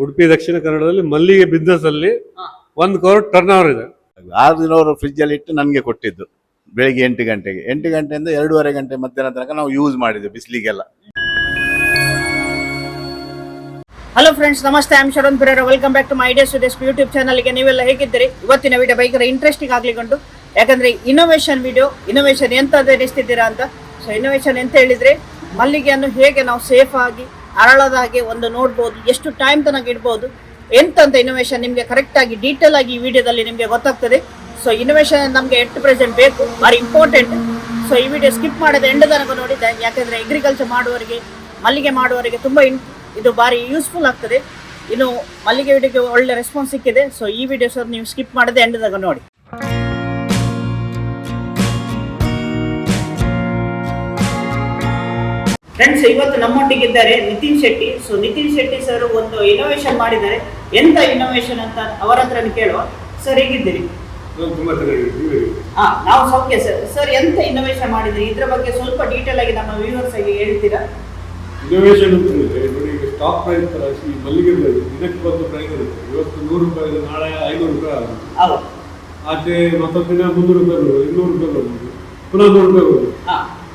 ಉಡುಪಿ ದಕ್ಷಿಣ ಕನ್ನಡದಲ್ಲಿ ಮಲ್ಲಿಗೆ ಬಿಸ್ನೆಸ್ ಅಲ್ಲಿ 1 crore ಟರ್ನ್ ಓವರ್ ಇದೆ. 6 ದಿನ ಅವರು ಫ್ರಿಜ್ ಅಲ್ಲಿ ಇಟ್ಟು ನನಗೆ ಕೊಟ್ಟಿದ್ದು. ಬೆಳಿಗ್ಗೆ 8 ಗಂಟೆಗೆ 8 ಗಂಟೆಯಿಂದ 2:30 ಗಂಟೆ ಮಧ್ಯಾಹ್ನ ತನಕ ನಾವು ಯೂಸ್ ಮಾಡಿದ್ವಿ ಬಿಸಿಲಿಗೆಲ್ಲ. ಹಲೋ ಫ್ರೆಂಡ್ಸ್, ನಮಸ್ತೆ. I am Sharan Pereira. Welcome back to my ideas with S YouTube ಚಾನಲ್ಗೆ ನೀವೆಲ್ಲ ಹೇಗಿದ್ದೀರಿ? ಇವತ್ತಿನ ವಿಡಿಯೋ ಭಯಂಕರ ಇಂಟ್ರೆಸ್ಟಿಂಗ್ ಆಗ್ಲಿಕ್ಕುಂಟು. ಯಾಕಂದ್ರೆ ಇನೋವೇಷನ್ ವಿಡಿಯೋ, ಇನೋವೇಷನ್ ಎಂತ ಎನಿಸ್ತಿದ್ದೀರಾ ಅಂತ. ಸೊ ಇನೋವೇಷನ್ ಎಂತ ಹೇಳಿದ್ರೆ, ಮಲ್ಲಿಗೆಯನ್ನು ಹೇಗೆ ನಾವು ಸೇಫ್ ಆಗಿ ಅರಳದ ಹಾಗೆ ಒಂದು ನೋಡ್ಬೋದು, ಎಷ್ಟು ಟೈಮ್ ತನಕ ಇಡ್ಬೋದು, ಎಂತಂತ ಇನೋವೇಷನ್ ನಿಮಗೆ ಕರೆಕ್ಟ್ ಆಗಿ ಡೀಟೇಲ್ ಆಗಿ ಈ ವಿಡಿಯೋದಲ್ಲಿ ನಿಮಗೆ ಗೊತ್ತಾಗ್ತದೆ. ಸೊ ಇನೋವೇಷನ್ ನಮಗೆ ಎಟ್ ಪ್ರೆಸೆಂಟ್ ಬೇಕು, ಭಾರಿ ಇಂಪಾರ್ಟೆಂಟ್. ಸೊ ಈ ವಿಡಿಯೋ ಸ್ಕಿಪ್ ಮಾಡದೆ ಎಂಡ್ ತನಕ ನೋಡಿದ್ದೆ. ಯಾಕಂದ್ರೆ ಅಗ್ರಿಕಲ್ಚರ್ ಮಾಡುವವರಿಗೆ, ಮಲ್ಲಿಗೆ ಮಾಡುವವರಿಗೆ ತುಂಬ ಇದು ಭಾರಿ ಯೂಸ್ಫುಲ್ ಆಗ್ತದೆ. ಇನ್ನು ಮಲ್ಲಿಗೆ ವಿಡಿಯೋಗೆ ಒಳ್ಳೆ ರೆಸ್ಪಾನ್ಸ್ ಸಿಕ್ಕಿದೆ. ಸೊ ಈ ವಿಡಿಯೋಸ್ ನೀವು ಸ್ಕಿಪ್ ಮಾಡದೆ ಎಂಡ್ ತನಕ ನೋಡಿ. ಫ್ರೆಂಡ್ಸ್, ಇವತ್ತು ನಮ್ಮೊಟ್ಟಿಗಿದ್ದಾರೆ ನಿತಿನ್ ಶೆಟ್ಟಿ. ಸೊ ನಿತಿನ್ ಶೆಟ್ಟಿ ಸರ್ ಒಂದು ಇನೋವೇಷನ್ ಮಾಡಿದ್ದಾರೆ. ಎಂತ ಇನೋವೇಷನ್ ಅಂತ ಅವರ ಹತ್ರ ಕೇಳುವ. ಸರ್ ಹೇಗಿದ್ದೀರಿ? ನಾವು ಸೌಖ್ಯ ಸರ್. ಸರ್ ಎಂತ ಇನೋವೇಷನ್ ಮಾಡಿದ್ರಿ, ಇದ್ರ ಬಗ್ಗೆ ಸ್ವಲ್ಪ ಡೀಟೇಲ್ ಆಗಿ ನಮ್ಮ ವ್ಯೂವರ್ಸ್ ಆಗಿ ಹೇಳ್ತೀರಾ? ಇನೋವೇಷನ್ ಅಂತಂದ್ರೆ ನೋಡಿ, ಈಗ ಸ್ಟಾಕ್ ಪ್ರೈಸ್ ತರ ಈ ಮಲ್ಲಿಗೆ ದಿನಕ್ಕೆ ಬಂದು ಪ್ರೈಸ್ ಇರುತ್ತೆ. ಇವತ್ತು 100 ರೂಪಾಯಿ, ನಾಳೆ 500 ರೂಪಾಯಿ ಆಗುತ್ತೆ. ಆಚೆ ಮತ್ತೊಂದು ದಿನ 300 ರೂಪಾಯಿ ಬರ್ಬೋದು, 200 ರೂಪಾಯಿ ಬರ್ಬೋದು, ಪುನಃ 100 ರೂಪಾಯಿ ಬರ್ಬೋದು.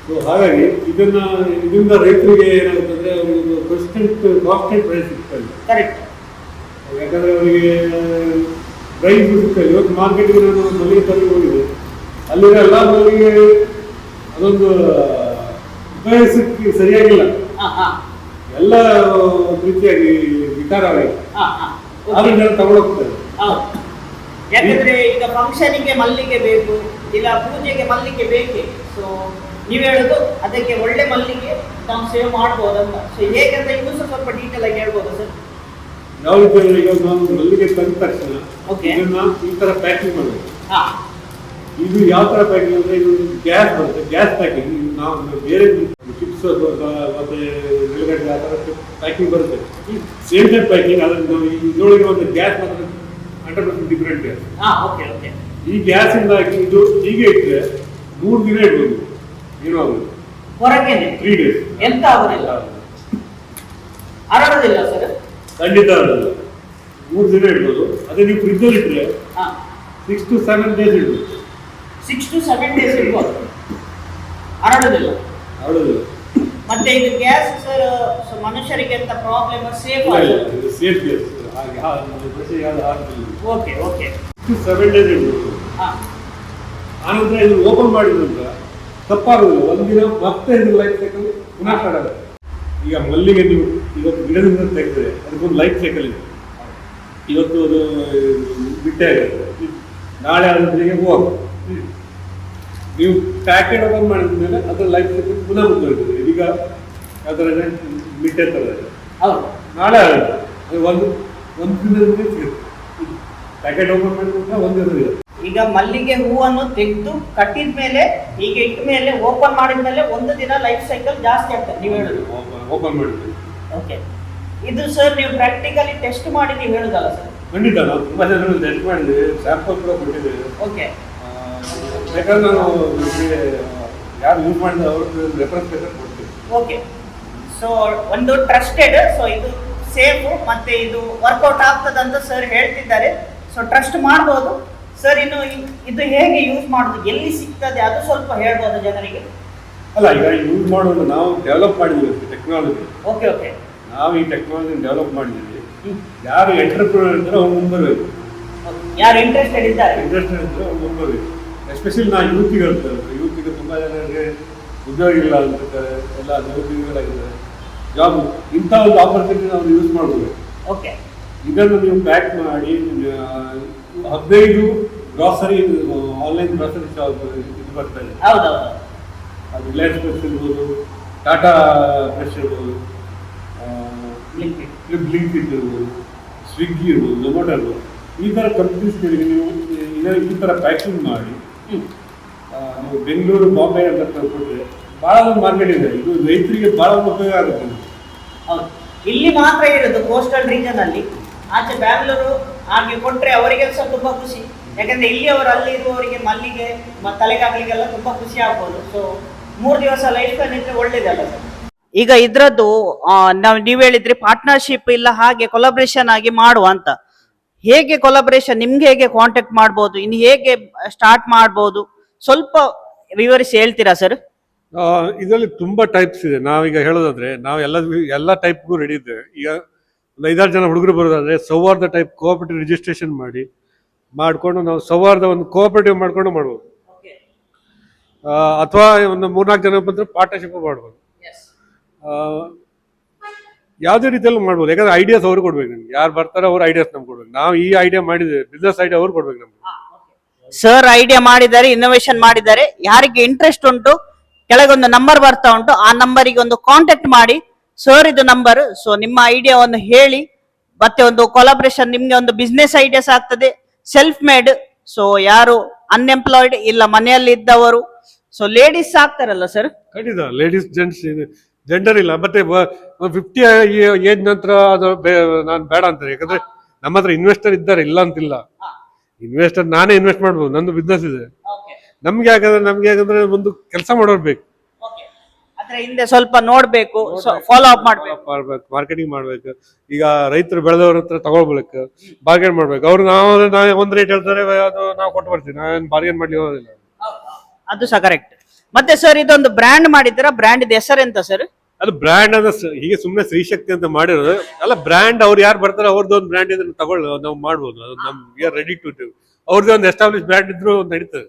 ಸೊ ಹಾಗಾಗಿ ಇದರಿಂದ ರೈತರಿಗೆ ಏನಾಗುತ್ತೆ ಅಂದ್ರೆ ಅವರಿಗೆ ಕಾನ್ಸ್ಟೆಂಟ್ ಪ್ರೈಸ್ ಸಿಗ್ತಾ ಇದೆ. ಕರೆಕ್ಟ್. ಯಾಕಂದ್ರೆ ಅವರಿಗೆ ಪ್ರೈಸ್ ಸಿಗ್ತಾ ಇದೆ. ಇವತ್ತು ಮಾರ್ಕೆಟ್ಗೆ ನಾನು ಮಲ್ಲಿಗೆ ತರಲಿ ಹೋಗಿದೆ, ಅಲ್ಲಿರೋ ಎಲ್ಲ ಮಲ್ಲಿಗೆ ಅದೊಂದು ಉಪಯೋಗಿಸಕ್ಕೆ ಸರಿಯಾಗಿಲ್ಲ, ಎಲ್ಲ ರೀತಿಯಾಗಿ ವಿಕಾರವಾಗಿದೆ. ಅದನ್ನ ತಗೊಳೋಗ್ತಾರೆ. ಯಾಕಂದ್ರೆ ಈಗ ಫಂಕ್ಷನಿಗೆ ಮಲ್ಲಿಗೆ ಬೇಕು, ಇಲ್ಲ ಪೂಜೆಗೆ ಮಲ್ಲಿಗೆ ಬೇಕೆ. ಸೊ ನೀವು ಹೇಳೋದು ಅದಕ್ಕೆ ಒಳ್ಳೆ ಮಲ್ಲಿಗೆ ನಾವು ಸೇವ್ ಮಾಡ್ಬೋದಂತ. ಸೊ ಹೇಗಂತ ಇನ್ನೂ ಸ್ವಲ್ಪ ಡೀಟೇಲ್ ಆಗಿ ಹೇಳ್ಬೋದು ಸರ್? ಯಾವ ರೀತಿ ಈಗ ನಾವು ಮಲ್ಲಿಗೆ ತಂದ ತಕ್ಷಣ ಇದನ್ನ ಈ ತರ ಪ್ಯಾಕಿಂಗ್ ಮಾಡಬೇಕು. ಇದು ಯಾವ ತರ ಪ್ಯಾಕಿಂಗ್ ಅಂದ್ರೆ, ಇದು ಗ್ಯಾಸ್ ಬರುತ್ತೆ, ಗ್ಯಾಸ್ ಪ್ಯಾಕಿಂಗ್. ನಾವು ಬೇರೆ ಚಿಪ್ಸ್ ಮತ್ತೆ ನಿಲಗಡ್ಡೆ ಆ ತರ ಪ್ಯಾಕಿಂಗ್ ಬರುತ್ತೆ, ಸೇಮ್ ಟೈಪ್ ಪ್ಯಾಕಿಂಗ್. ಅದನ್ನು ನಾವು ಇದರೊಳಗೆ ಒಂದು ಗ್ಯಾಸ್ ಮಾತ್ರ 100% ಡಿಫ್ರೆಂಟ್ ಗ್ಯಾಸ್. ಈ ಗ್ಯಾಸ್ ಇಂದಾಗಿ ಇದು ಹೀಗೆ ಇಟ್ಟರೆ 3 ದಿನ ಇಡ್ಬೋದು. ಏನೋ ಆಗುದು ಹೊರಗೆ 3 days ಎಂತ ಆಗುದಿಲ್ಲ, ಅರಳೋದಿಲ್ಲ ಸರ್. ಖಂಡಿತ ಅರಳಲ್ಲ. 3 ದಿನ ಇಡ್ಬೋದು. ಅದೇ ನೀವು ಫ್ರಿಜ್ ಅಲ್ಲಿ ಇಟ್ಟರೆ 6 to 7 days ಇಡ್ಬೋದು. 6 to 7 days ಇಡ್ಬೋದು, ಅರಳೋದಿಲ್ಲ. ಮತ್ತೆ ಇದು ಗ್ಯಾಸ್ ಸರ್ ಮನುಷ್ಯರಿಗೆ ಅಂತ ಪ್ರಾಬ್ಲಮ್ ಸೇಫ್ ಆಗುತ್ತೆ. Safe gas. Okay okay. 7 days ಇಡ್ಬೋದು. ಆನಂತರ ಇದು ಓಪನ್ ಮಾಡಿದ ನಂತರ ತಪ್ಪಾಗೋದಿಲ್ಲ. ಒಂದಿನ ಮತ್ತೆ ಇದು ಲೈಫ್ ಸೈಕಲ್ ಪುನಃ ಸ್ಟಾರ್ಟ್ ಆಗುತ್ತೆ. ಈಗ ಮಲ್ಲಿಗೆ ನೀವು ಇವತ್ತು ಗಿಡದಿಂದ ತೆಗೆದ್ರೆ ಅದಕ್ಕೊಂದು ಲೈಫ್ ಸೈಕಲ್ ಇದೆ. ಇವತ್ತು ಅದು ಬಿಟ್ಟೆ ಆಗುತ್ತೆ, ನಾಳೆ ಅದರಿಗೆ ಹೂವಾಗುತ್ತೆ. ನೀವು ಪ್ಯಾಕೆಟ್ ಓಪನ್ ಮಾಡಿದ ಮೇಲೆ ಅದರ ಲೈಫ್ ಸೈಕಲ್ ಪುನಃ ಮುಂದುವರಿತದೆ. ಈಗ ಅದರ ಮಿಟ್ಟೆ ಥರ ಇದೆ, ನಾಳೆ ಆಗುತ್ತೆ. ಅದು ಒಂದು ದಿನದಿಂದ ಸಿಗುತ್ತೆ. ಪ್ಯಾಕೆಟ್ ಓಪನ್ ಮಾಡಿದ ಒಂದು ದಿನ ಇದೆ. ಈಗ ಮಲ್ಲಿಗೆ ಹೂವನ್ನು ತೆಗೆದು ಕಟ್ಟಿದ ಮೇಲೆ, ಈಗ ಇಟ್ಟ ಮೇಲೆ, ಓಪನ್ ಮಾಡಿದ ಮೇಲೆ ಒಂದು ದಿನ ಲೈಫ್ ಸೈಕಲ್ ಜಾಸ್ತಿ ಆಗ್ತದೆ ನೀವು ಹೇಳುದು. ಓಪನ್ ಮಾಡಿದ್ವಿ. ಓಕೆ. ಇದು ಸರ್ ನೀವು ಪ್ರಾಕ್ಟಿಕಲಿ ಟೆಸ್ಟ್ ಮಾಡಿ ನೀವು ಹೇಳುದಲ್ಲ ಸರ್? ಖಂಡಿತ. ನಾವು ತುಂಬ ಜನ ಟೆಸ್ಟ್ ಮಾಡಿದ್ವಿ, ಸ್ಯಾಂಪಲ್ ಕೂಡ ಕೊಟ್ಟಿದ್ದೇವೆ. ಓಕೆ. ಬೇಕಾದ್ರೆ ನಾವು ಯಾರು ಯೂಸ್ ಮಾಡಿದ ಅವ್ರದ್ದು ರೆಫರೆನ್ಸ್ ಬೇಕಾದ್ರೆ ಕೊಡ್ತೀವಿ. ಓಕೆ. ಸೊ ಒಂದು ಟ್ರಸ್ಟೆಡ್, ಸೊ ಇದು ಸೇಫ್, ಮತ್ತೆ ಇದು ವರ್ಕೌಟ್ ಆಗ್ತದಂತ ಸರ್ ಹೇಳ್ತಿದ್ದಾರೆ. ಸೊ ಟ್ರಸ್ಟ್ ಮಾಡ್ಬೋದು ಸರ್. ಇನ್ನು ಇದು ಹೇಗೆ ಯೂಸ್ ಮಾಡೋದು, ಎಲ್ಲಿ ಸಿಗ್ತದೆ ಅದು ಸ್ವಲ್ಪ ಹೇಳ್ಬೋದು ಜನರಿಗೆ? ಅಲ್ಲ, ಈಗ ಯೂಸ್ ಮಾಡೋದು ನಾವು ಡೆವಲಪ್ ಮಾಡಿದ್ವಿ ಟೆಕ್ನಾಲಜಿ. Okay okay. ನಾವು ಈ ಟೆಕ್ನಾಲಜಿ ಡೆವಲಪ್ ಮಾಡಿದ್ದೀವಿ. ಯಾರು ಎಂಟರ್ಪ್ರಿನರ್ ಇದ್ರೆ ಅವ್ರು ಮುಂಬರಬೇಕು. ಯಾರು ಇಂಟ್ರೆಸ್ಟೆಡ್ ಇದ್ದಾರೆ ಇದ್ರೆ ಅವ್ರು ಮುಂಬರಬೇಕು. ಎಸ್ಪೆಷಲಿ ನಾವು ಯೂತಿಗೆ ಹೇಳ್ತಾರೆ. ಯೂತಿಗೆ ತುಂಬ ಜನರಿಗೆ ಉದ್ಯೋಗ ಇಲ್ಲ ಅಂತಿರ್ತಾರೆ, ಎಲ್ಲ ನಿರುದ್ಯೋಗಿಗಳಾಗಿದ್ದಾರೆ. ಜಾಬ್ ಇಂಥ ಒಂದು ಆಪರ್ಚುನಿಟಿ ನಾವು ಯೂಸ್ ಮಾಡ್ಬೋದು. ಓಕೆ. ಇದನ್ನು ನೀವು ಪ್ಯಾಕ್ ಮಾಡಿ 15 ಗ್ರಾಸರಿ ಆನ್ಲೈನ್ ಗ್ರಾಸರಿ ಶಾಪ್ ಇದು ಬರ್ತಾ ಇದೆ. ಅದು ರಿಲಯನ್ಸ್ ಫ್ರೆಶ್ ಇರ್ಬೋದು, ಟಾಟಾ ಫ್ರೆಶ್ ಇರ್ಬೋದು, ಬ್ಲಿಂಕ್ ಇರ್ಬೋದು, ಸ್ವಿಗ್ಗಿ ಇರ್ಬೋದು, ಝೊಮ್ಯಾಟೊ ಇರ್ಬೋದು. ಈ ಥರ ಕಂಪ್ನೀಸ್ಗಳಿಗೆ ನೀವು ಈ ಥರ ಪ್ಯಾಕಿಂಗ್ ಮಾಡಿ ನೀವು ಬೆಂಗಳೂರು, ಬಾಂಬೆ ಅಂತ ಕೊಟ್ಟರೆ ಭಾಳ ಒಂದು ಮಾರ್ಕೆಟ್ ಇದೆ. ಇದು ರೈತರಿಗೆ ಭಾಳ ಉಪಯೋಗ ಆಗುತ್ತೆ. ಇಲ್ಲಿ ಮಾತ್ರ ಇರೋದು ಕೋಸ್ಟಲ್ ರೀಜನ್ ಅಲ್ಲಿ, ಆಚೆ ಬ್ಯಾಂಗ್ಳೂರು ಹಾಗೆ ಕೊಟ್ಟರೆ ಅವರಿಗೆ ಸಹ ತುಂಬ ಖುಷಿ. ಯಾಕಂದ್ರೆ ಇಲ್ಲಿ ಅವರು ಅಲ್ಲಿ ಇರುವವರಿಗೆ ಮಲ್ಲಿಗೆ ತಲೆಗಾಗ್ಲಿಗೆಲ್ಲ ತುಂಬ ಖುಷಿ ಆಗ್ಬೋದು. ಸೊ 3 ದಿವಸ ಲೈಫ್ ಸ್ಟೈಲ್ ಇದ್ರೆ ಒಳ್ಳೇದಲ್ಲ ಸರ್? ಈಗ ಇದ್ರದ್ದು ನೀವ್ ಹೇಳಿದ್ರಿ ಪಾರ್ಟ್ನರ್ಶಿಪ್ ಇಲ್ಲ ಹಾಗೆ ಕೊಲಾಬ್ರೇಷನ್ ಆಗಿ ಮಾಡುವ ಅಂತ. ಹೇಗೆ ಕೊಲಾಬ್ರೇಷನ್, ನಿಮ್ಗೆ ಹೇಗೆ ಕಾಂಟ್ಯಾಕ್ಟ್ ಮಾಡ್ಬೋದು, ಇನ್ನು ಹೇಗೆ ಸ್ಟಾರ್ಟ್ ಮಾಡ್ಬೋದು, ಸ್ವಲ್ಪ ವಿವರಿಸಿ ಹೇಳ್ತೀರಾ ಸರ್? ಇದರಲ್ಲಿ ತುಂಬಾ ಟೈಪ್ಸ್ ಇದೆ. ನಾವೀಗ ಹೇಳೋದಾದ್ರೆ ನಾವು ಎಲ್ಲ ಟೈಪ್ಗೂ ರೆಡಿ ಇದ್ದೇವೆ. ಈಗ ಒಂದು 5-6 ಜನ ಹುಡುಗರು ಬರೋದಾದ್ರೆ ಸೌಹಾರ್ದ ಟೈಪ್ ಕೋಆಪರೇಟಿವ್ ರಿಜಿಸ್ಟ್ರೇಷನ್ ಮಾಡಿಕೊಂಡು ನಾವು ಸೌಹಾರ್ದ ಒಂದು ಕೋಆಪರೇಟಿವ್ ಮಾಡ್ಕೊಂಡು ಮಾಡ್ಬೋದು. ಅಥವಾ ಒಂದು 3-4 ಜನ ಬಂದ್ರೆ ಪಾರ್ಟ್ನರ್ಶಿಪ್ ಮಾಡ್ಬೋದು. ಯಾವುದೇ ರೀತಿಯಲ್ಲೂ ಮಾಡ್ಬೋದು. ಯಾಕಂದ್ರೆ ಐಡಿಯಾಸ್ ಅವ್ರು ಕೊಡ್ಬೇಕು. ನಮ್ಗೆ ಯಾರು ಬರ್ತಾರೋ ಅವ್ರ ಐಡಿಯಾಸ್ ನಮ್ಗೆ ಕೊಡ್ಬೇಕು. ನಾವು ಈ ಐಡಿಯಾ ಮಾಡಿದ್ದೇವೆ, ಬಿಸ್ನೆಸ್ ಐಡಿಯಾ ಅವ್ರು ಕೊಡ್ಬೇಕು ನಮ್ಗೆ. ಸರ್ ಐಡಿಯಾ ಮಾಡಿದ್ದಾರೆ, ಇನ್ನೋವೇಷನ್ ಮಾಡಿದ್ದಾರೆ, ಯಾರಿಗೆ ಇಂಟ್ರೆಸ್ಟ್ ಉಂಟು ಕೆಳಗೊಂದು ನಂಬರ್ ಬರ್ತಾ ಉಂಟು, ಆ ನಂಬರಿಗೆ ಒಂದು ಕಾಂಟ್ಯಾಕ್ಟ್ ಮಾಡಿ. ಸರ್ ಇದು ನಂಬರ್, ಸೊ ನಿಮ್ಮ ಐಡಿಯಾವನ್ನು ಹೇಳಿ, ಮತ್ತೆ ಒಂದು ಕೊಲಾಬ್ರೇಷನ್, ನಿಮ್ಗೆ ಒಂದು ಬಿಸ್ನೆಸ್ ಐಡಿಯಾಸ್ ಆಗ್ತದೆ. ಸೆಲ್ಫ್ ಮೇಡ್, ಸೊ ಯಾರು ಅನ್ಎಂಪ್ಲಾಯ್ಡ್ ಇಲ್ಲ ಮನೆಯಲ್ಲಿ ಇದ್ದವರು, ಸೊ ಲೇಡೀಸ್ ಆಗ್ತಾರಲ್ಲ ಸರ್? ಖಂಡಿತ ಲೇಡೀಸ್ ಜೆಂಟ್ಸ್ ಜೆಂಡರ್ ಇಲ್ಲ. ಮತ್ತೆ 50 ಏಜ್ ನಂತರ ಅದು ನಾನು ಬೇಡ ಅಂತಾರೆ. ಯಾಕಂದ್ರೆ ನಮ್ಮ ಹತ್ರ ಇನ್ವೆಸ್ಟರ್ ಇದ್ದಾರೆ, ಇಲ್ಲ ಅಂತಿಲ್ಲ. ಇನ್ವೆಸ್ಟರ್ ನಾನೇ ಇನ್ವೆಸ್ಟ್ ಮಾಡ್ಬೋದು, ನಂದು ಬಿಸ್ನೆಸ್ ಇದೆ. ನಮ್ಗೆ ಯಾಕಂದ್ರೆ ಒಂದು ಕೆಲಸ ಮಾಡೋರು ಬೇಕು, ಅದ್ರ ಹಿಂದೆ ಸ್ವಲ್ಪ ನೋಡ್ಬೇಕು, ಫಾಲೋ ಅಪ್ ಮಾಡ್ಬೇಕು, ಮಾರ್ಕೆಟಿಂಗ್ ಮಾಡ್ಬೇಕು. ಈಗ ರೈತರು ಬೆಳೆದವ್ರ ಹತ್ರ ತಗೊಳ್ಬೇಕು, ಬಾರ್ಗೇನ್ ಮಾಡ್ಬೇಕು. ಅವ್ರು ನಾವು ಒಂದ್ ರೇಟ್ ಹೇಳ್ತಾರೆ, ಅದು ನಾವು ಕೊಟ್ಟು ಬರ್ತೀವಿ, ನಾವೇನು ಬಾರ್ಗೇನ್ ಮಾಡ್ಲಿ ಹೋಗೋದಿಲ್ಲ. ಅದು ಸಹ ಕರೆಕ್ಟ್. ಮತ್ತೆ ಸರ್ ಇದೊಂದು ಬ್ರ್ಯಾಂಡ್ ಮಾಡಿದ್ದೀರಾ, ಬ್ರ್ಯಾಂಡ್ ಹೆಸರು ಎಂತ ಸರ್? ಅದು ಬ್ರ್ಯಾಂಡ್ ಅದ ಹೀಗೆ ಸುಮ್ಮನೆ ಶ್ರೀಶಕ್ತಿ ಅಂತ ಮಾಡಿರೋದು ಅಲ್ಲ. ಬ್ರ್ಯಾಂಡ್ ಅವ್ರು ಯಾರು ಬರ್ತಾರೆ ಅವ್ರದ್ದು ಒಂದು ಬ್ರ್ಯಾಂಡ್ ಇದ್ರೆ ತಗೊಳ್ಳಿ, ನಾವು ಮಾಡ್ಬೋದು. ಅದು ನಮ್ ವಿ ಆರ್ ರೆಡಿ ಟು ಅವ್ರದ್ದು ಒಂದು ಎಸ್ಟಾಬ್ಲಿಷ್ ಬ್ರ್ಯಾಂಡ್ ಇದ್ರು ನಡೀತದೆ.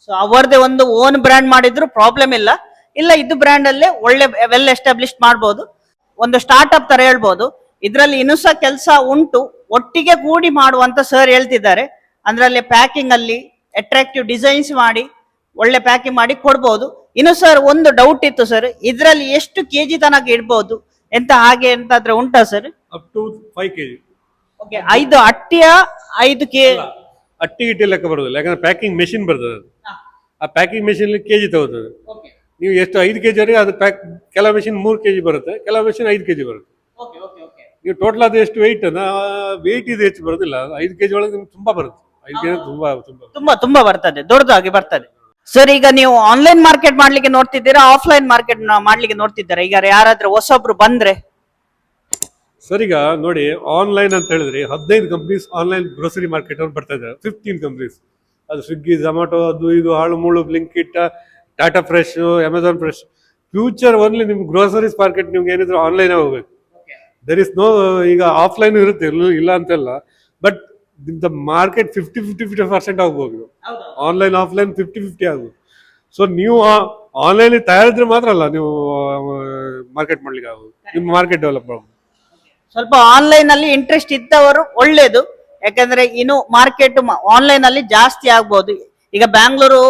ಸೊ ಅವರದೇ ಒಂದು ಓನ್ ಬ್ರ್ಯಾಂಡ್ ಮಾಡಿದ್ರು ಪ್ರಾಬ್ಲಮ್ ಇಲ್ಲ. ಇದು ಬ್ರ್ಯಾಂಡ್ ಅಲ್ಲೇ ಒಳ್ಳೆ ವೆಲ್ ಎಸ್ಟಾಬ್ಲಿಷ್ ಮಾಡ್ಬೋದು, ಒಂದು ಸ್ಟಾರ್ಟ್ಅಪ್ ತರ ಹೇಳ್ಬೋದು. ಇದ್ರಲ್ಲಿ ಇನ್ನೂ ಸಹ ಕೆಲಸ ಉಂಟು, ಒಟ್ಟಿಗೆ ಕೂಡಿ ಮಾಡುವಂತ ಸರ್ ಹೇಳ್ತಿದ್ದಾರೆ. ಅಂದ್ರಲ್ಲಿ ಪ್ಯಾಕಿಂಗ್ ಅಲ್ಲಿ ಅಟ್ರಾಕ್ಟಿವ್ ಡಿಸೈನ್ಸ್ ಮಾಡಿ ಒಳ್ಳೆ ಪ್ಯಾಕಿಂಗ್ ಮಾಡಿ ಕೊಡ್ಬೋದು. ಇನ್ನು ಸರ್ ಒಂದು ಡೌಟ್ ಇತ್ತು ಸರ್, ಇದ್ರಲ್ಲಿ ಎಷ್ಟು ಕೆಜಿ ತನಕ ಇಡ್ಬೋದು ಎಂತ ಹಾಗೆ ಎಂತಾದ್ರೆ ಉಂಟಾ sir? Up to 5 kg. Okay, 5 ಅಟ್ಟಿಯ 5 ಅಟ್ಟಿ ಗಿಟ್ಟಿ ಲೆಕ್ಕ ಬರೋದಿಲ್ಲ. ಯಾಕಂದ್ರೆ ಪ್ಯಾಕಿಂಗ್ ಮೆಷಿನ್ ಬರ್ತದೆ, ಆ ಪ್ಯಾಕಿಂಗ್ ಮೆಷಿನ್ ಕೆಜಿ ತಗೋತದೆ. ನೀವು ಎಷ್ಟು 5 kg ಅದು ಕೆಲವು ಮೆಷಿನ್ 3 kg ಬರುತ್ತೆ, ಕೆಲವು ಮೆಷಿನ್ 5 kg ಬರುತ್ತೆ. ನೀವು ಟೋಟಲ್ ಅದು ಎಷ್ಟು ವೆಯ್ಟ್ ವೆಯ್ಟ್ ಇದು ಹೆಚ್ಚು ಬರೋದಿಲ್ಲ. 5 kg ಒಳಗೆ ನಿಮ್ಗೆ ತುಂಬಾ ಬರುತ್ತೆ. 5 kg ತುಂಬಾ ತುಂಬಾ ಬರ್ತದೆ, ದೊಡ್ಡದಾಗಿ ಬರ್ತದೆ. ಸರ್ ಈಗ ನೀವು ಆನ್ಲೈನ್ ಮಾರ್ಕೆಟ್ ಮಾಡ್ಲಿಕ್ಕೆ ನೋಡ್ತಿದ್ದೀರಾ, ಆಫ್ಲೈನ್ ಮಾರ್ಕೆಟ್ ಮಾಡ್ಲಿಕ್ಕೆ ನೋಡ್ತಿದ್ದೀರಾ? ಈಗ ಯಾರಾದ್ರೂ ಹೊಸೊಬ್ರು ಬಂದ್ರೆ ಸರ್, ಈಗ ನೋಡಿ, ಆನ್ಲೈನ್ ಅಂತ ಹೇಳಿದ್ರೆ 15 ಕಂಪ್ನೀಸ್ ಆನ್ಲೈನ್ ಗ್ರೋಸರಿ ಮಾರ್ಕೆಟ್ ಅವ್ರು ಬರ್ತಾ ಇದ್ದಾರೆ. 15 ಕಂಪ್ನೀಸ್, ಅದು ಸ್ವಿಗ್ಗಿ, ಝೊಮ್ಯಾಟೊ, ಅದು ಇದು ಹಾಳು ಮೂಳು, Blinkit, Tata fresh, Amazon fresh. Future only ನಿಮ್ಗೆ ಗ್ರೋಸರೀಸ್ ಮಾರ್ಕೆಟ್ ನಿಮ್ಗೆ ಏನಿದ್ರು ಆನ್ಲೈನ್ ಹೋಗ್ಬೇಕು. ದರ್ ಇಸ್ ನೋ, ಈಗ ಆಫ್ಲೈನ್ ಇರುತ್ತೆ, ಇಲ್ಲ ಅಂತೆಲ್ಲ. ಬಟ್ ದ ಮಾರ್ಕೆಟ್ 50% ಆಗ್ಬೋದು. ಆನ್ಲೈನ್ ಆಫ್ಲೈನ್ 50-50 ಆಗ್ಬೋದು. ಸೊ ನೀವು ಆನ್ಲೈನ್ ತಯಾರಿದ್ರೆ ಮಾತ್ರ ಅಲ್ಲ ನೀವು ಮಾರ್ಕೆಟ್ ಮಾಡ್ಲಿಕ್ಕೆ ಆಗೋದು, ನಿಮ್ಮ ಮಾರ್ಕೆಟ್ ಡೆವಲಪ್ ಮಾಡ್ಬೋದು. ಸ್ವಲ್ಪ ಆನ್ಲೈನ್ ಅಲ್ಲಿ ಇಂಟ್ರೆಸ್ಟ್ ಇದ್ದವರು ಒಳ್ಳೇದು, ಯಾಕಂದ್ರೆ ಇನ್ನು ಮಾರ್ಕೆಟ್ ಆನ್ಲೈನ್ ಅಲ್ಲಿ ಜಾಸ್ತಿ ಆಗ್ಬೋದು. ಈಗ ಬ್ಯಾಂಗ್ಳೂರು,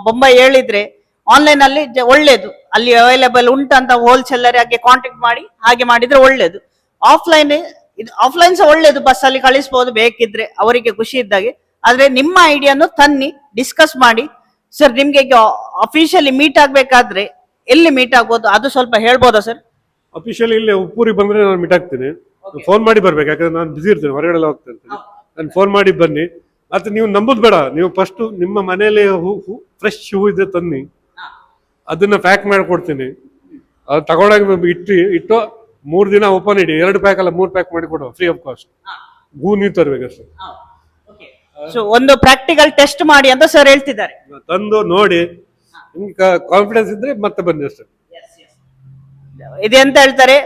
ಬೊಂಬೈ ಹೇಳಿದ್ರೆ ಆನ್ಲೈನ್ ಅಲ್ಲಿ ಒಳ್ಳೇದು, ಅಲ್ಲಿ ಅವೈಲೇಬಲ್ ಉಂಟಂತ ಹೋಲ್ಸೇಲರ್ ಆಗಿ ಕಾಂಟ್ಯಾಕ್ಟ್ ಮಾಡಿ ಹಾಗೆ ಮಾಡಿದ್ರೆ ಒಳ್ಳೇದು. ಆಫ್ಲೈನ್ ಸಹ ಒಳ್ಳೇದು, ಬಸ್ ಅಲ್ಲಿ ಕಳಿಸಬಹುದು ಬೇಕಿದ್ರೆ ಅವರಿಗೆ ಖುಷಿ ಇದ್ದಾಗೆ. ಆದ್ರೆ ನಿಮ್ಮ ಐಡಿಯಾನು ತನ್ನಿ, ಡಿಸ್ಕಸ್ ಮಾಡಿ. ಸರ್ ನಿಮ್ಗೆ ಈಗ ಅಫಿಷಿಯಲಿ ಮೀಟ್ ಆಗ್ಬೇಕಾದ್ರೆ ಎಲ್ಲಿ ಮೀಟ್ ಆಗ್ಬೋದು ಅದು ಸ್ವಲ್ಪ ಹೇಳ್ಬೋದಾ ಸರ್? ಅಫಿಷಿಯಲಿ ಇಲ್ಲಿ ಉಪ್ಪೂರಿಗೆ ಬಂದ್ರೆ ನಾನು ಮೀಟ್ ಆಗ್ತೀನಿ. ಫೋನ್ ಮಾಡಿ ಬರ್ಬೇಕು, ಯಾಕಂದ್ರೆ ನಾನು ಬಿಸಿ ಇರ್ತೇನೆ, ಹೊರಗಡೆ ಎಲ್ಲ ಹೋಗ್ತಾ ಇರ್ತೀನಿ. ನಾನು ಫೋನ್ ಮಾಡಿ ಬನ್ನಿ. ಮತ್ತೆ ನೀವು ನಂಬುದು ಬೇಡ, ನೀವು ಫಸ್ಟ್ ನಿಮ್ಮ ಮನೆಯಲ್ಲಿ ಫ್ರೆಶ್ ಹೂ ಇದ್ರೆ ತನ್ನಿ, ಅದನ್ನ ಪ್ಯಾಕ್ ಮಾಡಿ ಕೊಡ್ತೀನಿ. ಅದು ತಗೊಂಡಾಗ ಇಟ್ಟು 3 ದಿನ ಓಪನ್ ಇಡಿ, 2 ಪ್ಯಾಕ್ ಅಲ್ಲ 3 ಪ್ಯಾಕ್ ಮಾಡಿ ಕೊಡುವ, ಫ್ರೀ ಆಫ್ ಕಾಸ್ಟ್. ಹೂ ನೀವು ತರ್ಬೇಕಷ್ಟೇ. ಸೊ ಒಂದು ಪ್ರಾಕ್ಟಿಕಲ್ ಟೆಸ್ಟ್ ಮಾಡಿ ಅಂತ ಸರ್ ಹೇಳ್ತಿದ್ದಾರೆ. ತಂದು ನೋಡಿ, ನಿಮ್ಗೆ ಕಾನ್ಫಿಡೆನ್ಸ್ ಇದ್ರೆ ಮತ್ತೆ ಬನ್ನಿ ಅಷ್ಟೇ. ಇದೆಂತ ಹೇಳ್ತಾರೆ,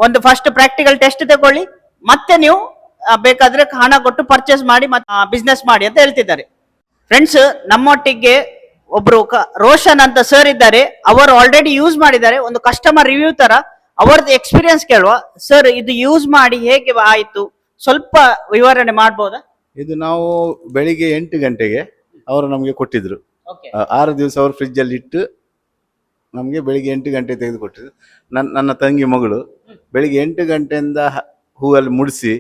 ಒಂದು ಫಸ್ಟ್ ಪ್ರಾಕ್ಟಿಕಲ್ ಟೆಸ್ಟ್ ತಗೊಳ್ಳಿ, ಮತ್ತೆ ನೀವು ಬೇಕಾದ್ರೆ ಹಣ ಕೊಟ್ಟು ಪರ್ಚೇಸ್ ಮಾಡಿ ಮತ್ತೆ ಬಿಸ್ನೆಸ್ ಮಾಡಿ ಅಂತ ಹೇಳ್ತಿದ್ದಾರೆ. ಫ್ರೆಂಡ್ಸ್, ನಮ್ಮೊಟ್ಟಿಗೆ ಒಬ್ರು ರೋಷನ್ ಅಂತ ಸರ್ ಇದ್ದಾರೆ. ಅವರು ಆಲ್ರೆಡಿ ಯೂಸ್ ಮಾಡಿದ್ದಾರೆ, ಒಂದು ಕಸ್ಟಮರ್ ರಿವ್ಯೂ ತರ ಅವರದ್ದು ಎಕ್ಸ್ಪೀರಿಯನ್ಸ್ ಕೇಳುವ. ಸರ್ ಇದು ಯೂಸ್ ಮಾಡಿ ಹೇಗೆ ಆಯ್ತು, ಸ್ವಲ್ಪ ವಿವರಣೆ ಮಾಡ್ಬೋದಾ? ಇದು ನಾವು ಬೆಳಿಗ್ಗೆ 8 ಗಂಟೆಗೆ ಅವರು ನಮಗೆ ಕೊಟ್ಟಿದ್ರು. 6 ದಿವಸ ಅವರು ಫ್ರಿಜ್ ಅಲ್ಲಿ ಇಟ್ಟು ನಮಗೆ ಬೆಳಿಗ್ಗೆ 8 ಗಂಟೆ ತೆಗೆದು ಕೊಟ್ಟಿದ್ರು. ನನ್ನ ತಂಗಿ ಮಗಳು ಬೆಳಿಗ್ಗೆ 8 ಗಂಟೆಯಿಂದ ಹೂವಲ್ಲಿ ಮುಡಿಸಿ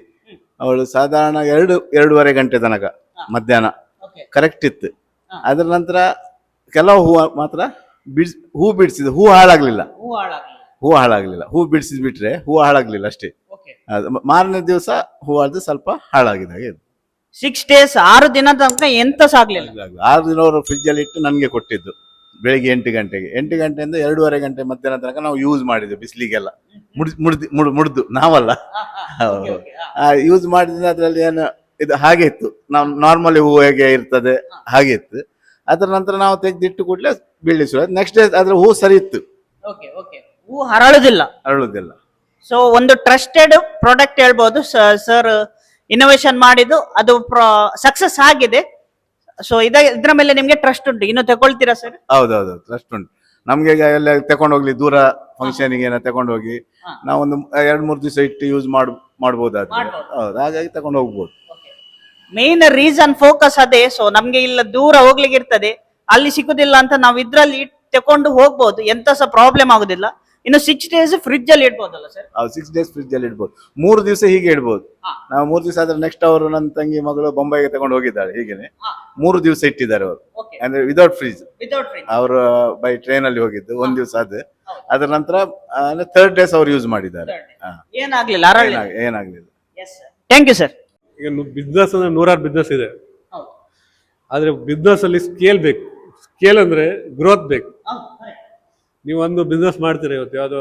ಅವಳು ಸಾಧಾರಣ 2-2.5 ಗಂಟೆ ತನಕ ಮಧ್ಯಾಹ್ನ ಕರೆಕ್ಟ್ ಇತ್ತು. ಅದರ ನಂತರ ಕೆಲವು ಹೂ ಮಾತ್ರ ಹೂ ಬಿಡಿಸಿದ, ಹೂ ಹಾಳಾಗ್ಲಿಲ್ಲ, ಹೂ ಬಿಡಿಸಿದ್ ಬಿಟ್ರೆ ಹೂ ಹಾಳಾಗ್ಲಿಲ್ಲ ಅಷ್ಟೇ. ಮಾರನೇ ದಿವಸ ಹೂ ಅದು ಸ್ವಲ್ಪ ಹಾಳಾಗಿದೆ. 6 days 6 ದಿನ ತನಕ ಎಂತ ಸಾಗ್ಲಿಲ್ಲ. 6 ದಿನ ಅವರು ಫ್ರಿಜ್ ಅಲ್ಲಿ ಇಟ್ಟು ನನ್ಗೆ ಕೊಟ್ಟಿದ್ದು ಬೆಳಿಗ್ಗೆ 8 ಗಂಟೆಗೆ. 8 ಗಂಟೆಯಿಂದ 2:30 ಗಂಟೆ ಮಧ್ಯಾಹ್ನ ತನಕ ನಾವು ಯೂಸ್ ಮಾಡಿದ್ವಿ ಬಿಸಿಲಿಗೆಲ್ಲ. ಮುಡ್ದು ನಾವಲ್ಲ, ಯೂಸ್ ಮಾಡಿದ್ರೆ ಅದ್ರಲ್ಲಿ ಏನು ಇದು ಹಾಗೆ ಇತ್ತು. ನಾವು ನಾರ್ಮಲಿ ಹೂವು ಹೇಗೆ ಇರ್ತದೆ ಹಾಗೆ ಇತ್ತು. ಅದರ ನಂತರ ನಾವು ತೆಗೆದಿಟ್ಟು ಕೂಡಲೇ ಬೀಳಿ ಶುರು. ನೆಕ್ಸ್ಟ್ ಡೇ ಅದ್ರ ಹೂ ಸರಿ ಇತ್ತು, ಹೂ ಹರಳುದಿಲ್ಲ. ಅರಳುದಿಲ್ಲ. ಸೊ ಒಂದು ಟ್ರಸ್ಟೆಡ್ ಪ್ರಾಡಕ್ಟ್ ಹೇಳ್ಬೋದು ಸರ್. ಇನ್ನೋವೇಷನ್ ಮಾಡಿದ್ದು ಅದು ಸಕ್ಸಸ್ ಆಗಿದೆ. ಸೊ ಇದ್ರ ಮೇಲೆ ನಿಮ್ಗೆ ಟ್ರಸ್ಟ್ ಉಂಟು, ಇನ್ನು ತಗೊಳ್ತೀರಾ ಸರ್? ಹೌದೌದು, ಟ್ರಸ್ಟ್ ಉಂಟು ನಮ್ಗೆ. ಈಗ ಎಲ್ಲ ತಗೊಂಡು ಹೋಗ್ಲಿ ದೂರ ಫಂಕ್ಷನ್ಗೆ ಏನೋ ತಗೊಂಡು ಹೋಗಿ ನಾವೊಂದು 2-3 ದಿವಸ ಇಟ್ಟು ಯೂಸ್ ಮಾಡ್ಬೋದಾದ್ರೆ. ಹೌದು, ಹಾಗಾಗಿ ತಗೊಂಡು ಹೋಗ್ಬೋದು. ಮೇನ್ ರೀಸನ್ ಫೋಕಸ್ ಅದೇ. ಸೊ ನಮ್ಗೆ ಇಲ್ಲ ದೂರ ಹೋಗ್ಲಿಕ್ಕೆ ಇರ್ತದೆ, ಅಲ್ಲಿ ಸಿಗುದಿಲ್ಲ ಅಂತ ನಾವು ಇದ್ರಲ್ಲಿ ತಕೊಂಡು ಹೋಗ್ಬೋದು, ಎಂತ ಸಹ ಪ್ರಾಬ್ಲಮ್ ಆಗುದಿಲ್ಲ. ಇನ್ನು 6 days ಫ್ರಿಜ್ ಅಲ್ಲಿ ಇಡ್ಬೋದಲ್ಲ ಸರ್? 6 days ಫ್ರಿಜ್ ಅಲ್ಲಿ ಇಡ್ಬೋದು. 3 ದಿವಸ ಹೀಗೆ ಇಡ್ಬೋದು. ನಾವು 3 ದಿವಸ ಆದ್ರೆ ನೆಕ್ಸ್ಟ್ ಅವರು ನನ್ನ ತಂಗಿ ಮಗಳು ಬೊಂಬೈಗೆ ತಗೊಂಡು ಹೋಗಿದ್ದಾಳೆ. ಹೀಗೇನೆ 3 ದಿವಸ ಇಟ್ಟಿದ್ದಾರೆ ಅವರು, ಅಂದ್ರೆ ವಿದೌಟ್ ಫ್ರಿಜ್. ಅವರು ಬೈ ಟ್ರೈನ್ ಅಲ್ಲಿ ಹೋಗಿದ್ದು 1 ದಿವಸ ಅದರ ನಂತರ 3rd days ಅವ್ರು ಯೂಸ್ ಮಾಡಿದ್ದಾರೆ. ಏನಾಗ್ಲಿಲ್ಲ, ಏನಾಗ್ಲಿಲ್ಲ. Thank you sir. ಈಗ ಬಿಸ್ನೆಸ್ ಅಂದ್ರೆ 100 ಬಿಸ್ನೆಸ್ ಇದೆ, ಆದ್ರೆ ಬಿಸ್ನೆಸ್ ಅಲ್ಲಿ ಸ್ಕೇಲ್ ಬೇಕು. ಸ್ಕೇಲ್ ಅಂದ್ರೆ ಗ್ರೋತ್ ಬೇಕು. ನೀವು ಒಂದು ಬಿಸ್ನೆಸ್ ಮಾಡ್ತೀರಾ, ಇವತ್ತು ಯಾವುದೋ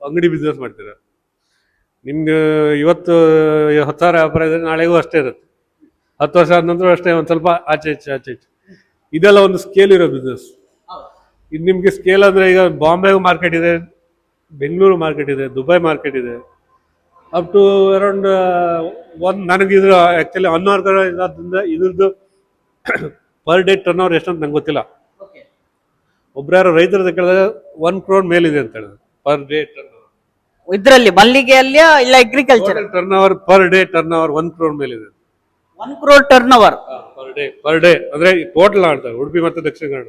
ಅಂಗಡಿ ಬಿಸ್ನೆಸ್ ಮಾಡ್ತೀರಾ, ನಿಮ್ಗೆ ಇವತ್ತು 10,000 ವ್ಯಾಪಾರ ಇದ್ರೆ ನಾಳೆಗೂ ಅಷ್ಟೇ ಇರುತ್ತೆ. 10 ವರ್ಷ ಆದ ನಂತರ ಅಷ್ಟೇ, ಒಂದು ಸ್ವಲ್ಪ ಆಚೆ ಈಚೆ. ಇದೆಲ್ಲ ಒಂದು ಸ್ಕೇಲ್ ಇರೋ ಬಿಸ್ನೆಸ್. ಇದು ನಿಮ್ಗೆ ಸ್ಕೇಲ್ ಅಂದ್ರೆ ಈಗ ಬಾಂಬೆ ಮಾರ್ಕೆಟ್ ಇದೆ, ಬೆಂಗಳೂರು ಮಾರ್ಕೆಟ್ ಇದೆ, ದುಬೈ ಮಾರ್ಕೆಟ್ ಇದೆ, ಅಪ್ ಟು ಅರೌಂಡ್ ನನಗೆ ಇದ್ರ ಆಕ್ಚುಲಿ ಇದ್ರದ್ದು ಪರ್ ಡೇ ಟರ್ನ್ ಓವರ್ ಎಷ್ಟಂತ ನಂಗೆ ಗೊತ್ತಿಲ್ಲ. ಒಬ್ರು ರೈತರ ಕೇಳಿದಾಗ 1 crore ಮೇಲಿದೆ ಅಂತ ಹೇಳಿದ್ರು ಪರ್ ಡೇ ಟರ್ನ್ ಓವರ್. ಇದ್ರಲ್ಲಿ ಮಲ್ಲಿಗೆ ಅಲ್ಲಿಯ ಇಲ್ಲ agriculture turn over per day turn over 1 crore ಮೇಲಿದೆ. 1 crore turn over per day ಅಂದ್ರೆ ಟೋಟಲ್ ಆಡ್ತಾರೆ. ಉಡುಪಿ ಮತ್ತು ದಕ್ಷಿಣ ಕನ್ನಡ.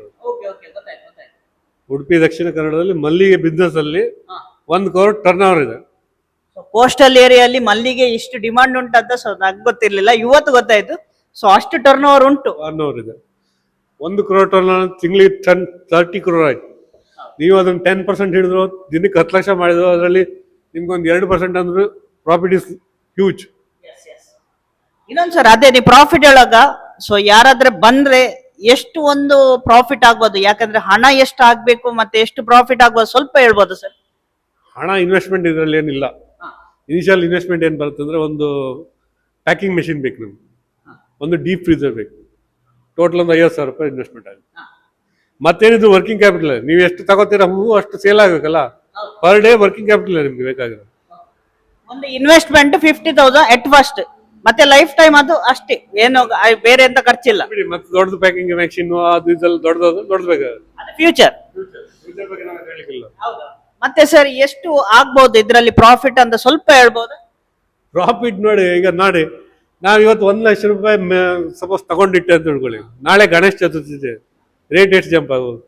ಉಡುಪಿ ದಕ್ಷಿಣ ಕನ್ನಡದಲ್ಲಿ ಮಲ್ಲಿಗೆ ಬಿಸ್ನೆಸ್ ಅಲ್ಲಿ 1 crore ಟರ್ನ್ ಓವರ್ ಇದೆ. ಕೋಸ್ಟಲ್ ಏರಿಯಲ್ಲಿ ಮಲ್ಲಿಗೆ ಇಷ್ಟು ಡಿಮಾಂಡ್ ಉಂಟಂತ ಸೊ ನಂಗೆ ಗೊತ್ತಿರ್ಲಿಲ್ಲ, ಇವತ್ತು ಗೊತ್ತಾಯ್ತು. ಸೊ ಅಷ್ಟು ಟರ್ನ್ ಓವರ್ ಉಂಟು. ಟರ್ನ್ ಓವರ್ ಇದೆ. 1 crore ಟರ್ನ್ ತಿಂಗಳಿಗೆ 30 crore ಆಯ್ತು. ನೀವು ಅದನ್ನ 10% ಹಿಡಿದ್ರು, ದಿನಕ್ಕೆ 10 ಲಕ್ಷ ಮಾಡಿದ್ರು, ಅದರಲ್ಲಿ ನಿಮ್ಗೊಂದು 2% ಅಂದ್ರೆ ಪ್ರಾಫಿಟ್ ಇಸ್ ಹ್ಯೂಜ್. ಇನ್ನೊಂದ್ ಸರ್, ಅದೇ ನೀವು ಪ್ರಾಫಿಟ್ ಹೇಳಾಗ ಸೊ ಯಾರಾದ್ರೆ ಬಂದ್ರೆ ಎಷ್ಟು ಒಂದು ಪ್ರಾಫಿಟ್ ಆಗ್ಬೋದು? ಯಾಕಂದ್ರೆ ಹಣ ಎಷ್ಟು ಆಗ್ಬೇಕು ಮತ್ತೆ ಎಷ್ಟು ಪ್ರಾಫಿಟ್ ಆಗ್ಬೋದು ಸ್ವಲ್ಪ ಹೇಳ್ಬೋದು ಸರ್? ಹಣ ಇನ್ವೆಸ್ಟ್ಮೆಂಟ್ ಇದರಲ್ಲಿ ಏನಿಲ್ಲ. ಇನಿಷಿಯಲ್ ಇನ್ವೆಸ್ಟ್ಮೆಂಟ್ ಏನ್ ಬರುತ್ತೆ ಅಂದ್ರೆ, ಒಂದು ಪ್ಯಾಕಿಂಗ್ ಮೆಷಿನ್ ಬೇಕು ನಮ್ಗೆ, ಒಂದು ಡೀಪ್ ಫ್ರೀಜರ್ ಬೇಕು. ಟೋಟಲ್ ಒಂದು 50,000 ರೂಪಾಯಿ ಇನ್ವೆಸ್ಟ್ಮೆಂಟ್ ಆಗುತ್ತೆ. ಮತ್ತೇನಿದ್ರು ವರ್ಕಿಂಗ್ ಕ್ಯಾಪಿಟಲ್. ನೀವು ಎಷ್ಟು ತಗೋತೀರಾ ಹೂವು ಅಷ್ಟು ಸೇಲ್ ಆಗಬೇಕಲ್ಲ. ಪರ್ ಡೇ ವರ್ಕಿಂಗ್ ಕ್ಯಾಪಿಟಲ್ ನಿಮ್ಗೆ ಬೇಕಾಗಿರೋದು. ಒಂದು ಇನ್ವೆಸ್ಟ್ಮೆಂಟ್ 50,000 ಎಟ್ ಫಸ್ಟ್, ಮತ್ತೆ ಲೈಫ್ ಟೈಮ್ ಅದು ಅಷ್ಟೇ, ಏನು ಬೇರೆ ಎಂತ ಖರ್ಚಿಲ್ಲ. ಮತ್ತೆ ದೊಡ್ಡದು ಪ್ಯಾಕಿಂಗ್ ಮೆಷಿನ್ ಅದು ಇದೆಲ್ಲ ದೊಡ್ಡದು ಬೇಕಾಗುತ್ತೆ. ಫ್ಯೂಚರ್ ಬಗ್ಗೆ ನಾವು ಹೇಳಿಕ್ಕಿಲ್ಲ. ಮತ್ತೆ ಸರ್ ಎಷ್ಟು ಆಗ್ಬಹುದು ಇದರಲ್ಲಿ ಪ್ರಾಫಿಟ್ ಅಂತ ಸ್ವಲ್ಪ ಹೇಳ್ಬೋದು? ಪ್ರಾಫಿಟ್ ನೋಡಿ, ಈಗ ನೋಡಿ ನಾವು ಇವತ್ತು 1 ಲಕ್ಷ ರೂಪಾಯಿ ಸಪೋಸ್ ತಗೊಂಡಿಟ್ಟೆ ಅಂತ ತಿಳ್ಕೊಳ್ಳಿ, ನಾಳೆ ಗಣೇಶ ಚತುರ್ಥಿ ಇದೆ, ರೇಟ್ ಎಷ್ಟು ಜಂಪ್ ಆಗೋದು?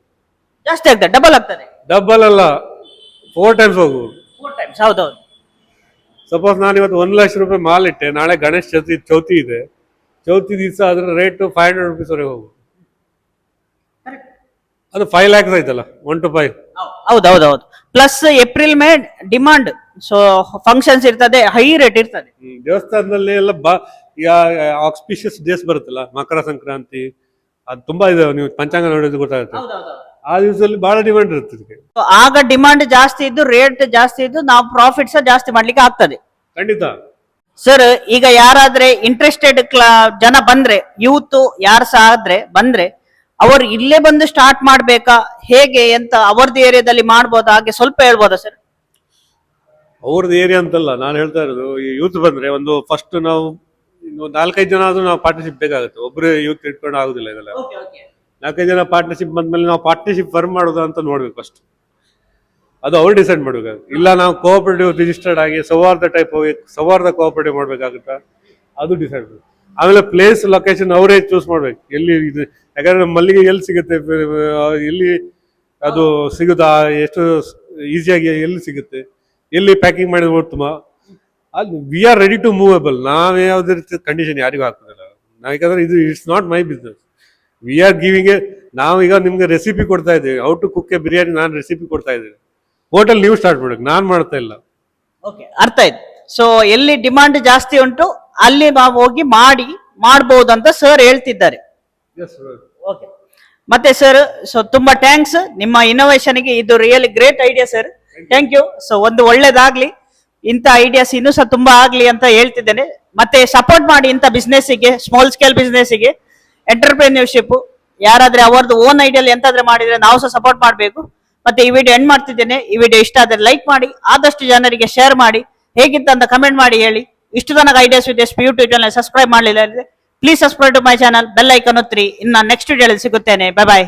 ಜಾಸ್ತಿ ಆಗ್ತದೆ, ಡಬಲ್ ಆಗ್ತದೆ. ಡಬಲ್ ಅಲ್ಲ, 4 times ಹೋಗುವುದು. 4 times. ಹೌದೌದು. ಸಪೋಸ್ ನಾನು ಇವತ್ತು 1 ಲಕ್ಷ ರೂಪಾಯಿ ಮಾಲ್ ಇಟ್ಟೆ, ನಾಳೆ ಗಣೇಶ ಚೌತಿ ಇದೆ, ಚೌತಿ ದಿವಸ ಅದರ ರೇಟ್ 500 rupees ವರೆಗೆ ಹೋಗುದು. ಅದು 5 lakhs ಆಯ್ತಲ್ಲ, 1 to 5. ಹೌದೌದೌದು. Plus April May demand, so functions ಇರ್ತದೆ, ಹೈ ರೇಟ್ ಇರ್ತದೆ. ದೇವಸ್ಥಾನದಲ್ಲಿ ಎಲ್ಲ ಈಗ ಆಕ್ಸ್ಪಿಷಿಯಸ್ ಡೇಸ್ ಬರುತ್ತಲ್ಲ, ಮಕರ ಸಂಕ್ರಾಂತಿ, ಅದು ತುಂಬಾ ಇದೆ. ನೀವು ಪಂಚಾಂಗ ನೋಡಿದ್ರೆ ಗೊತ್ತಾಗುತ್ತೆ. ಆ ದಿವಸದಲ್ಲಿ ಬಹಳ ಡಿಮಾಂಡ್ ಇರುತ್ತೆ ಇದಕ್ಕೆ. ಆಗ ಡಿಮಾಂಡ್ ಜಾಸ್ತಿ ಇದ್ದು, ರೇಟ್ ಜಾಸ್ತಿ ಇದ್ದು, ನಾವು ಪ್ರಾಫಿಟ್ ಸಹ ಜಾಸ್ತಿ ಮಾಡ್ಲಿಕ್ಕೆ ಆಗ್ತದೆ. ಖಂಡಿತ ಸರ್. ಈಗ ಯಾರಾದ್ರೆ ಇಂಟ್ರೆಸ್ಟೆಡ್ ಜನ ಬಂದ್ರೆ, ಯೂತ್ ಯಾರು ಸಹ ಆದ್ರೆ ಬಂದ್ರೆ, ಅವರು ಇಲ್ಲೇ ಬಂದು ಸ್ಟಾರ್ಟ್ ಮಾಡ್ಬೇಕಾ ಹೇಗೆ ಎಂತ ಅವರದ್ದು ಏರಿಯಾದಲ್ಲಿ ಮಾಡ್ಬೋದಾ? ಹಾಗೆ ಸ್ವಲ್ಪ ಹೇಳ್ಬೋದಾ ಸರ್? ಅವ್ರದ್ದು ಏರಿಯಾ ಅಂತಲ್ಲ ನಾನು ಹೇಳ್ತಾ ಇರೋದು. ಈ ಯೂತ್ ಬಂದ್ರೆ ಒಂದು ಫಸ್ಟ್ ನಾವು 4-5 ಜನ ಆದ್ರೂ ನಾವು ಪಾರ್ಟ್ನರ್ಶಿಪ್ ಬೇಕಾಗುತ್ತೆ. ಒಬ್ರು ಯೂತ್ ಇಟ್ಕೊಂಡು ಆಗುದಿಲ್ಲ ಇದೆಲ್ಲ. 4-5 ಜನ ಪಾರ್ಟ್ನರ್ಶಿಪ್ ಬಂದ್ಮೇಲೆ ನಾವು ಪಾರ್ಟ್ನರ್ಶಿಪ್ ಫರ್ಮ್ ಮಾಡೋದು ಅಂತ ನೋಡ್ಬೇಕು ಫಸ್ಟ್. ಅದು ಅವ್ರು ಡಿಸೈಡ್ ಮಾಡ್ಬೇಕು. ಇಲ್ಲ ನಾವು ಕೋಆಪರೇಟಿವ್ ರಿಜಿಸ್ಟರ್ಡ್ ಆಗಿ ಸೌಹಾರ್ದ ಕೋಆಪರೇಟಿವ್ ಮಾಡ್ಬೇಕಾಗುತ್ತಾ, ಅದು ಡಿಸೈಡ್ ಮಾಡ್ಬೇಕು. ಆಮೇಲೆ ಪ್ಲೇಸ್ ಲೊಕೇಶನ್ ಅವರೇ ಚೂಸ್ ಮಾಡ್ಬೇಕು. ಎಲ್ಲಿ ಇದು, ಯಾಕಂದ್ರೆ ಮಲ್ಲಿಗೆ ಎಲ್ಲಿ ಸಿಗುತ್ತೆ, ಎಲ್ಲಿ ಅದು ಸಿಗುತ್ತಾ, ಎಷ್ಟು ಈಸಿಯಾಗಿ ಎಲ್ಲಿ ಸಿಗುತ್ತೆ, ಎಲ್ಲಿ ಪ್ಯಾಕಿಂಗ್ ಮಾಡಿದ್ರೆ ಉತ್ತಮ, ಅದು we are ready to movable. ನಾವೇ ಯಾವುದೇ ರೀತಿ ಕಂಡೀಷನ್ ಯಾರಿಗೂ ಹಾಕೋದಿಲ್ಲ. ಯಾಕಂದ್ರೆ ಇದು it's not my business. We are giving ನಾವೀಗ ನಿಮ್ಗೆ ರೆಸಿಪಿ ಕೊಡ್ತಾ ಇದ್ದೀವಿ. How to cook a biryani ನಾನು ರೆಸಿಪಿ ಕೊಡ್ತಾ ಇದ್ದೀನಿ. ಹೋಟೆಲ್ ನೀವು ಸ್ಟಾರ್ಟ್ ಮಾಡಬೇಕು, ನಾನು ಮಾಡ್ತಾ ಇಲ್ಲ. ಅರ್ಥ ಆಯ್ತು. ಸೊ ಎಲ್ಲಿ ಡಿಮಾಂಡ್ ಜಾಸ್ತಿ ಉಂಟು ಅಲ್ಲಿ ನಾವು ಹೋಗಿ ಮಾಡ್ಬೋದು ಅಂತ ಸರ್ ಹೇಳ್ತಿದ್ದಾರೆ. ಮತ್ತೆ ಸರ್ ಸೊ ತುಂಬಾ ಥ್ಯಾಂಕ್ಸ್ ನಿಮ್ಮ ಇನ್ನೋವೇಶನ್ಗೆ. ಇದು really great idea sir, thank you. So ಒಂದು ಒಳ್ಳೇದಾಗ್ಲಿ, ಇಂಥ ಐಡಿಯಾಸ್ ಇನ್ನೂ ಸಹ ತುಂಬಾ ಆಗ್ಲಿ ಅಂತ ಹೇಳ್ತಿದ್ದೇನೆ. ಮತ್ತೆ ಸಪೋರ್ಟ್ ಮಾಡಿ ಇಂಥ ಬಿಸ್ನೆಸ್ಸಿಗೆ, ಸ್ಮಾಲ್ ಸ್ಕೇಲ್ ಬಿಸ್ನೆಸ್ಸಿಗೆ, ಎಂಟರ್ಪ್ರಿನ್ಯೂರ್ಶಿಪ್. ಯಾರಾದ್ರೆ ಅವರದ್ದು ಓನ್ ಐಡಿಯಲ್ಲಿ ಎಂತಾದ್ರೆ ಮಾಡಿದ್ರೆ ನಾವು ಸಹ ಸಪೋರ್ಟ್ ಮಾಡಬೇಕು. ಮತ್ತೆ ಈ ವಿಡಿಯೋ ಎಂಡ್ ಮಾಡ್ತಿದ್ದೇನೆ. ಈ ವಿಡಿಯೋ ಇಷ್ಟ ಆದರೆ ಲೈಕ್ ಮಾಡಿ, ಆದಷ್ಟು ಜನರಿಗೆ ಶೇರ್ ಮಾಡಿ, ಹೇಗಿತ್ತು ಅಂತ ಕಮೆಂಟ್ ಮಾಡಿ ಹೇಳಿ. ಇಷ್ಟು ತನಕ ideas with S YouTube channel subscribe ಮಾಡಲಿಲ್ಲ please subscribe to my channel, bell icon ಒತ್ತಿರಿ. ಇನ್ನು ನೆಕ್ಸ್ಟ್ ವಿಡಿಯೋದಲ್ಲಿ ಸಿಗುತ್ತೇನೆ. Bye bye.